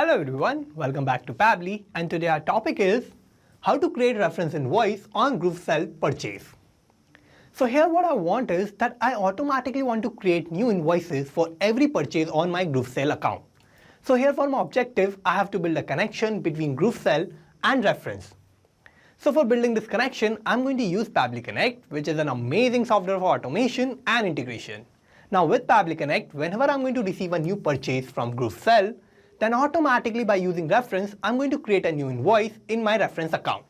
Hello everyone, welcome back to Pabbly, and today our topic is how to create reference invoice on GrooveSell purchase. So here what I want is that I automatically want to create new invoices for every purchase on my GrooveSell account. So here for my objective, I have to build a connection between GrooveSell and Refrens. So for building this connection, I'm going to use Pabbly Connect, which is an amazing software for automation and integration. Now with Pabbly Connect, whenever I'm going to receive a new purchase from GrooveSell, then automatically by using Refrens, I'm going to create a new invoice in my Refrens account.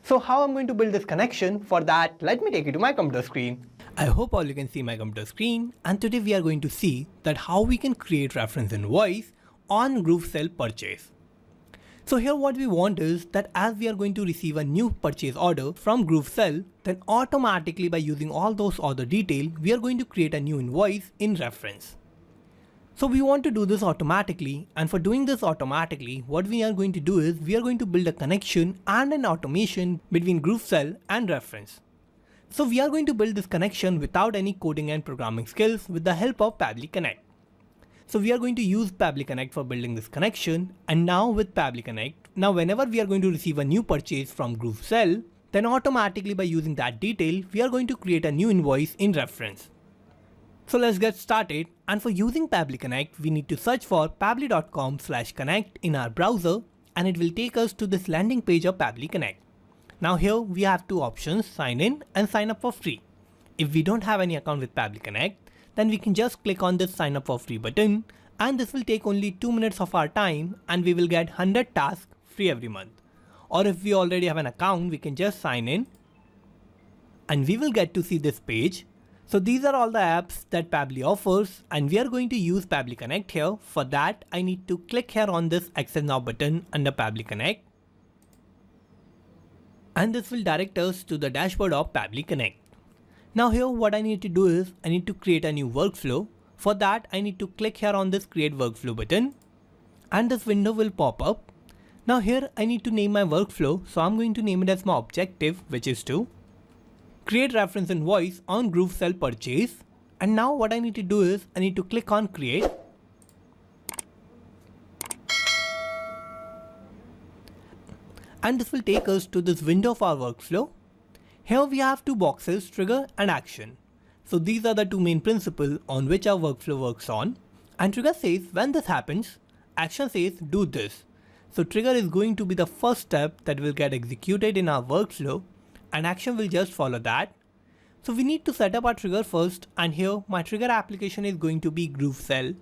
So how I'm going to build this connection? For that, let me take you to my computer screen. I hope all you can see my computer screen, and today we are going to see that how we can create reference invoice on GrooveSell purchase. So here what we want is that as we are going to receive a new purchase order from GrooveSell, then automatically by using all those order detail, we are going to create a new invoice in Refrens. So we want to do this automatically, and for doing this automatically, what we are going to do is we are going to build a connection and an automation between GrooveSell and Refrens. So we are going to build this connection without any coding and programming skills with the help of Pabbly Connect. So we are going to use Pabbly Connect for building this connection, and now with Pabbly Connect, now whenever we are going to receive a new purchase from GrooveSell, then automatically by using that detail, we are going to create a new invoice in Refrens. So let's get started, and for using Pabbly Connect, we need to search for pabbly.com/connect in our browser, and it will take us to this landing page of Pabbly Connect. Now here we have two options, sign in and sign up for free. If we don't have any account with Pabbly Connect, then we can just click on this sign up for free button, and this will take only 2 minutes of our time, and we will get 100 tasks free every month. Or if we already have an account, we can just sign in and we will get to see this page. So these are all the apps that Pabbly offers, and we are going to use Pabbly Connect here. For that, I need to click here on this Access Now button under Pabbly Connect, and this will direct us to the dashboard of Pabbly Connect. Now here what I need to do is I need to create a new workflow. For that, I need to click here on this Create Workflow button, and this window will pop up. Now here I need to name my workflow, so I'm going to name it as my objective, which is to create reference invoice on GrooveSell purchase. And now what I need to do is I need to click on create. And this will take us to this window of our workflow. Here we have two boxes, trigger and action. So these are the two main principles on which our workflow works on. And trigger says when this happens, action says do this. So trigger is going to be the first step that will get executed in our workflow, and action will just follow that. So we need to set up our trigger first, and here my trigger application is going to be GrooveSell.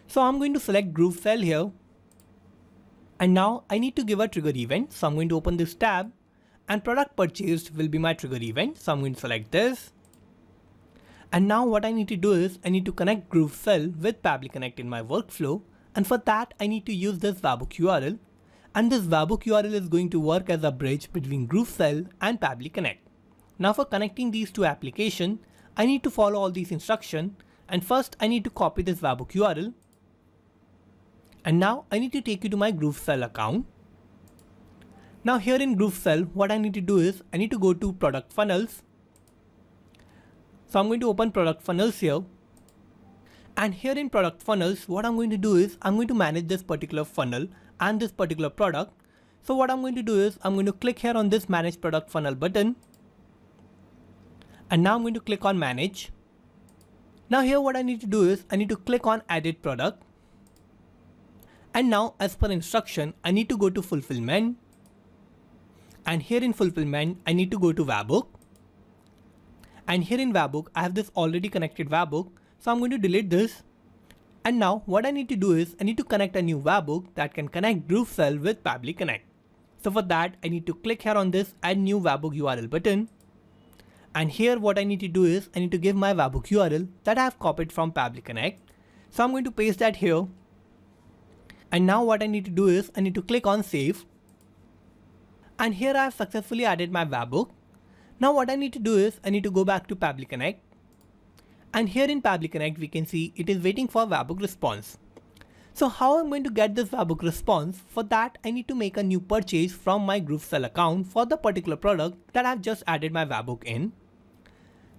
So I'm going to select GrooveSell here, and now I need to give a trigger event. So I'm going to open this tab, and product purchased will be my trigger event. So I'm going to select this. And now what I need to do is I need to connect GrooveSell with Pabbly Connect in my workflow, and for that I need to use this webhook URL. And this webhook URL is going to work as a bridge between GrooveSell and Pabbly Connect. Now for connecting these two applications, I need to follow all these instructions, and first I need to copy this webhook URL. And now I need to take you to my GrooveSell account. Now here in GrooveSell, what I need to do is I need to go to product funnels. So I'm going to open product funnels here. And here in product funnels, what I'm going to do is I'm going to manage this particular funnel and this particular product. So what I'm going to do is I'm going to click here on this manage product funnel button, and now I'm going to click on manage. Now here what I need to do is I need to click on edit product, and now as per instruction I need to go to fulfillment, and here in fulfillment I need to go to webhook, and here in webhook I have this already connected webhook, so I'm going to delete this. And now what I need to do is I need to connect a new webhook that can connect GrooveSell with Pabbly Connect. So for that I need to click here on this add new webhook URL button, and here what I need to do is I need to give my webhook URL that I have copied from Pabbly Connect. So I'm going to paste that here, and now what I need to do is I need to click on save, and here I have successfully added my webhook. Now what I need to do is I need to go back to Pabbly Connect. And here in Pabbly Connect, we can see it is waiting for webhook response. So how I'm going to get this webhook response? For that, I need to make a new purchase from my GrooveSell account for the particular product that I've just added my webhook in.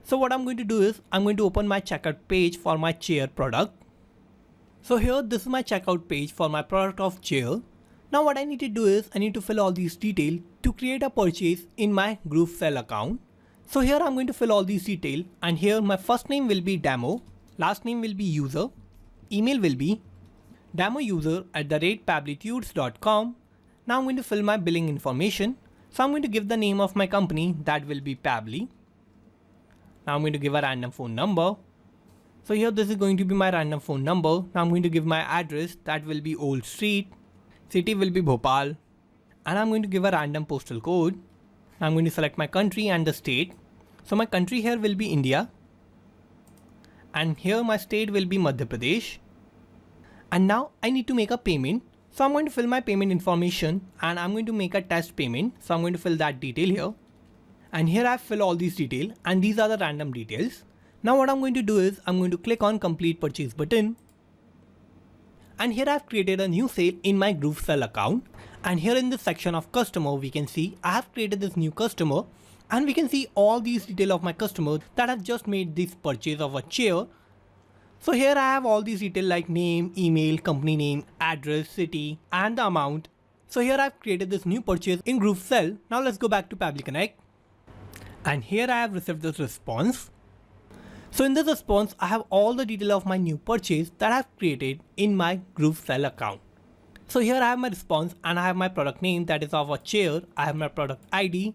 So what I'm going to do is I'm going to open my checkout page for my chair product. So here this is my checkout page for my product of chair. Now what I need to do is I need to fill all these details to create a purchase in my GrooveSell account. So here I'm going to fill all these details, and here my first name will be demo, last name will be user, email will be demoUser@pabblytudes.com. Now I'm going to fill my billing information. So I'm going to give the name of my company, that will be Pabbly. Now I'm going to give a random phone number. So here this is going to be my random phone number. Now I'm going to give my address, that will be Old Street. City will be Bhopal. And I'm going to give a random postal code. Now I'm going to select my country and the state. So my country here will be India. And here my state will be Madhya Pradesh. And now I need to make a payment. So I'm going to fill my payment information and I'm going to make a test payment. So I'm going to fill that detail here. And here I fill all these details, and these are the random details. Now what I'm going to do is I'm going to click on complete purchase button. And here I've created a new sale in my GrooveSell account. And here in this section of customer, we can see I have created this new customer, and we can see all these details of my customer that have just made this purchase of a chair. So here I have all these details like name, email, company name, address, city, and the amount. So here I've created this new purchase in GrooveSell. Now let's go back to Pabbly Connect. And here I have received this response. So in this response, I have all the detail of my new purchase that I have created in my GrooveSell account. So here I have my response, and I have my product name, that is of a chair. I have my product ID.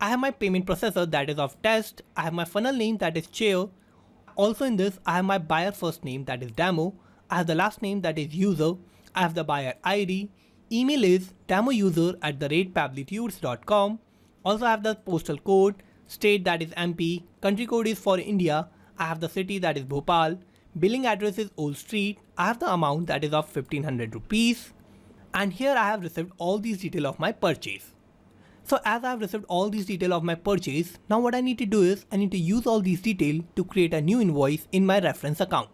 I have my payment processor, that is of test. I have my funnel name, that is chair. Also in this, I have my buyer first name, that is demo. I have the last name, that is user. I have the buyer ID. Email is demoUser@pabblytudes.com. Also I have the postal code, state that is MP, country code is for India. I have the city, that is Bhopal. Billing address is Old Street. I have the amount, that is of 1500 rupees. And here I have received all these details of my purchase. So as I have received all these details of my purchase, now what I need to do is I need to use all these details to create a new invoice in my reference account.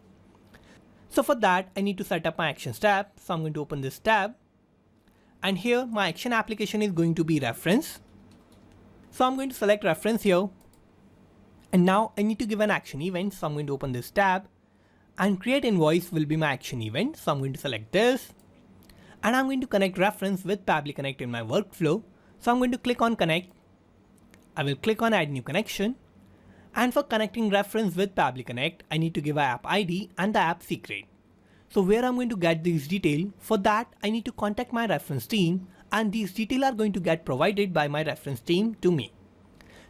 So for that I need to set up my actions tab. So I'm going to open this tab. And here my action application is going to be reference. So I'm going to select reference here. And now I need to give an action event. So I'm going to open this tab, and create invoice will be my action event. So I'm going to select this, and I'm going to connect reference with Pabbly Connect in my workflow. So I'm going to click on connect. I will click on add new connection. And for connecting reference with Pabbly Connect, I need to give an app ID and the app secret. So where I'm going to get these details, for that I need to contact my reference team, and these details are going to get provided by my reference team to me.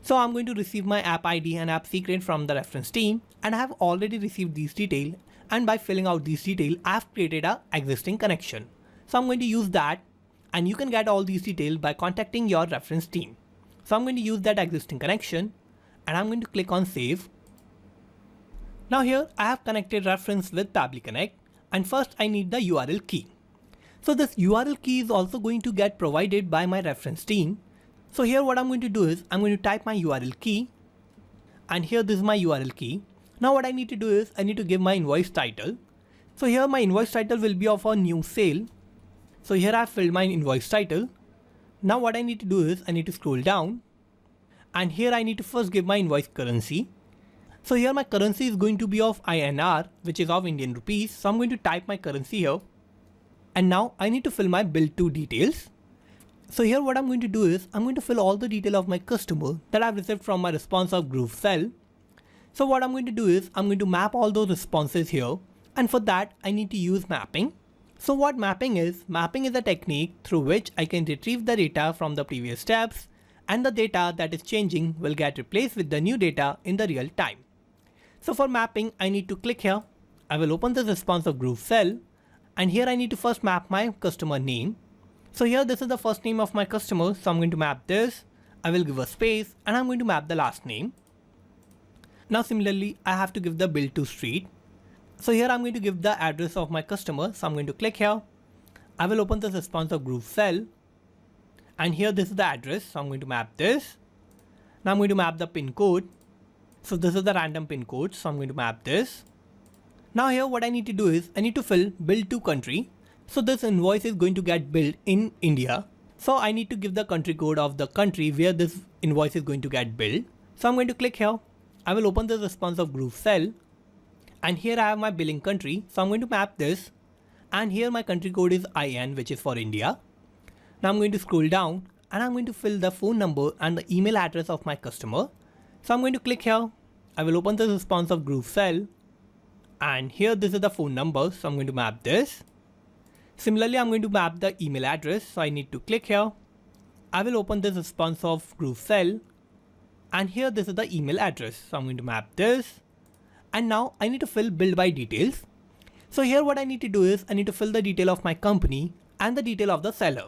So I'm going to receive my app ID and app secret from the reference team, and I have already received these details, and by filling out these details I have created an existing connection. So I'm going to use that, and you can get all these details by contacting your reference team. So I'm going to use that existing connection, and I'm going to click on save. Now here I have connected reference with Pabbly Connect, and first I need the URL key. So this URL key is also going to get provided by my reference team. So here what I'm going to do is I'm going to type my URL key, and here this is my URL key. Now what I need to do is I need to give my invoice title. So here my invoice title will be of a new sale. So here I have filled my invoice title. Now what I need to do is I need to scroll down, and here I need to first give my invoice currency. So here my currency is going to be of INR, which is of Indian rupees. So I'm going to type my currency here. And now I need to fill my bill to details. So here what I'm going to do is I'm going to fill all the detail of my customer that I've received from my response of GrooveSell. So what I'm going to do is I'm going to map all those responses here, and for that I need to use mapping. So what mapping is a technique through which I can retrieve the data from the previous steps, and the data that is changing will get replaced with the new data in the real time. So for mapping I need to click here. I will open the response of GrooveSell, and here I need to first map my customer name. So here this is the first name of my customer, so I'm going to map this. I will give a space, and I'm going to map the last name. Now similarly I have to give the bill to street. So here I'm going to give the address of my customer, so I'm going to click here. I will open the response of GrooveSell, and here this is the address, so I'm going to map this. Now I'm going to map the pin code. So this is the random pin code, so I'm going to map this. Now here what I need to do is I need to fill bill to country. So this invoice is going to get billed in India. So I need to give the country code of the country where this invoice is going to get billed. So I'm going to click here. I will open the response of GrooveSell, and here I have my billing country. So I'm going to map this. and here my country code is IN, which is for India. Now I'm going to scroll down and I'm going to fill the phone number and the email address of my customer. So I'm going to click here. I will open the response of GrooveSell, and here this is the phone number, so I'm going to map this. Similarly, I'm going to map the email address, so I need to click here. I will open this response of GrooveSell, and here this is the email address, so I'm going to map this. And now I need to fill bill by details. So here what I need to do is I need to fill the detail of my company and the detail of the seller.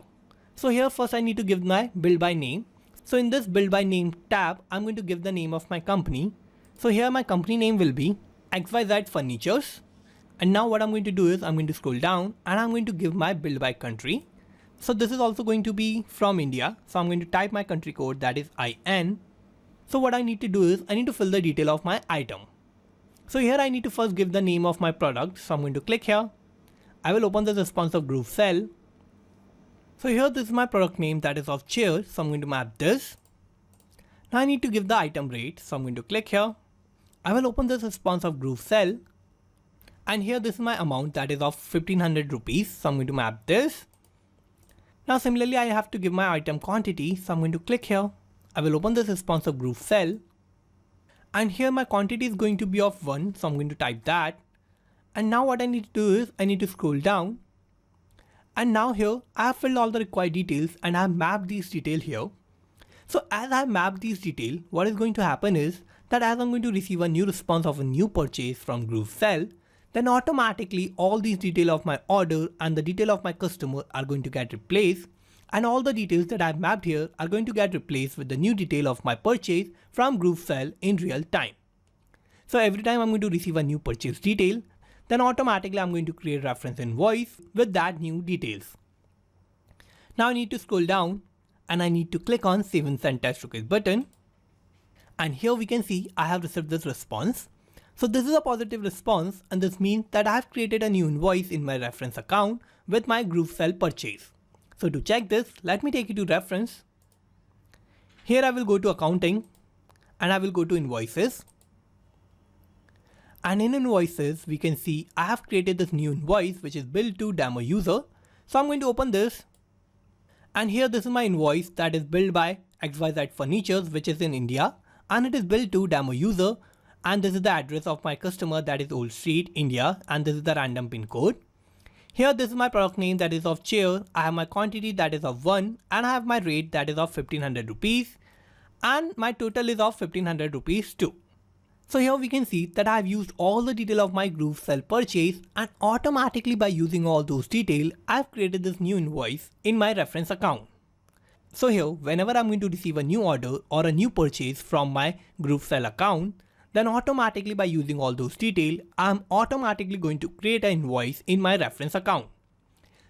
So here first I need to give my bill by name. So in this bill by name tab, I'm going to give the name of my company. So here my company name will be XYZ Furnitures. And now what I'm going to do is I'm going to scroll down and I'm going to give my bill by country. So this is also going to be from India. So I'm going to type my country code, that is IN. So what I need to do is I need to fill the detail of my item. So here I need to first give the name of my product. So I'm going to click here. I will open the response of GrooveSell. So here this is my product name, that is of chair. So I'm going to map this. Now I need to give the item rate. So I'm going to click here. I will open this response of GrooveSell. And here this is my amount, that is of 1500 rupees. So I'm going to map this. Now similarly I have to give my item quantity. So I'm going to click here. I will open this response of GrooveSell. And here my quantity is going to be of 1, so I'm going to type that. And now what I need to do is I need to scroll down. And now here I have filled all the required details and I have mapped these details here. So as I have mapped these details, what is going to happen is that as I'm going to receive a new response of a new purchase from GrooveSell, then automatically all these details of my order and the detail of my customer are going to get replaced. And all the details that I've mapped here are going to get replaced with the new detail of my purchase from GrooveSell in real time. So every time I'm going to receive a new purchase detail, then automatically I'm going to create reference invoice with that new details. Now I need to scroll down and I need to click on Save and Send Test Request button. And here we can see I have received this response. So this is a positive response, and this means that I have created a new invoice in my reference account with my GrooveSell purchase. So to check this, let me take you to reference. Here I will go to accounting and I will go to invoices. And in invoices, we can see I have created this new invoice which is billed to demo user. So I'm going to open this. And here this is my invoice that is billed by XYZ Furnitures, which is in India, and it is billed to demo user. And this is the address of my customer, that is Old Street, India, and this is the random pin code. Here this is my product name, that is of chair. I have my quantity, that is of 1, and I have my rate, that is of 1500 rupees, and my total is of 1500 rupees too. So here we can see that I have used all the detail of my GrooveSell purchase, and automatically by using all those details, I have created this new invoice in my reference account. So here whenever I'm going to receive a new order or a new purchase from my GrooveSell account, then automatically by using all those details, I'm automatically going to create an invoice in my reference account.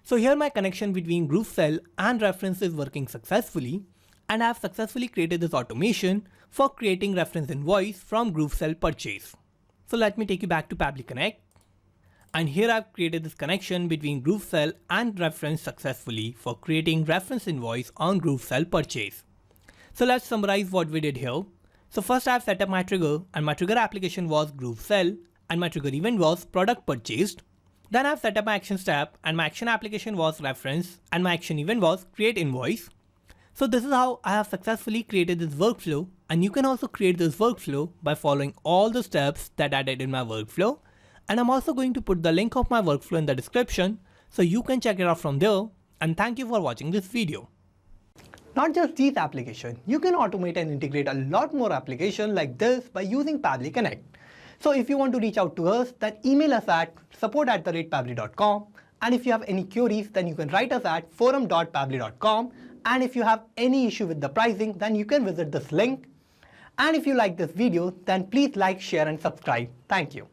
So here my connection between GrooveSell and reference is working successfully, and I have successfully created this automation for creating reference invoice from GrooveSell purchase. So let me take you back to Pabbly Connect. And here I've created this connection between GrooveSell and reference successfully for creating reference invoice on GrooveSell purchase. So let's summarize what we did here. So first I have set up my trigger, and my trigger application was GrooveSell, and my trigger event was product purchased. Then I have set up my action step, and my action application was reference, and my action event was create invoice. So this is how I have successfully created this workflow, and you can also create this workflow by following all the steps that I did in my workflow. And I'm also going to put the link of my workflow in the description so you can check it out from there. And thank you for watching this video. Not just these applications, you can automate and integrate a lot more applications like this by using Pabbly Connect. So if you want to reach out to us, then email us at support@pabbly.com. And if you have any queries, then you can write us at forum.pabbly.com. And if you have any issue with the pricing, then you can visit this link. And if you like this video, then please like, share and subscribe. Thank you.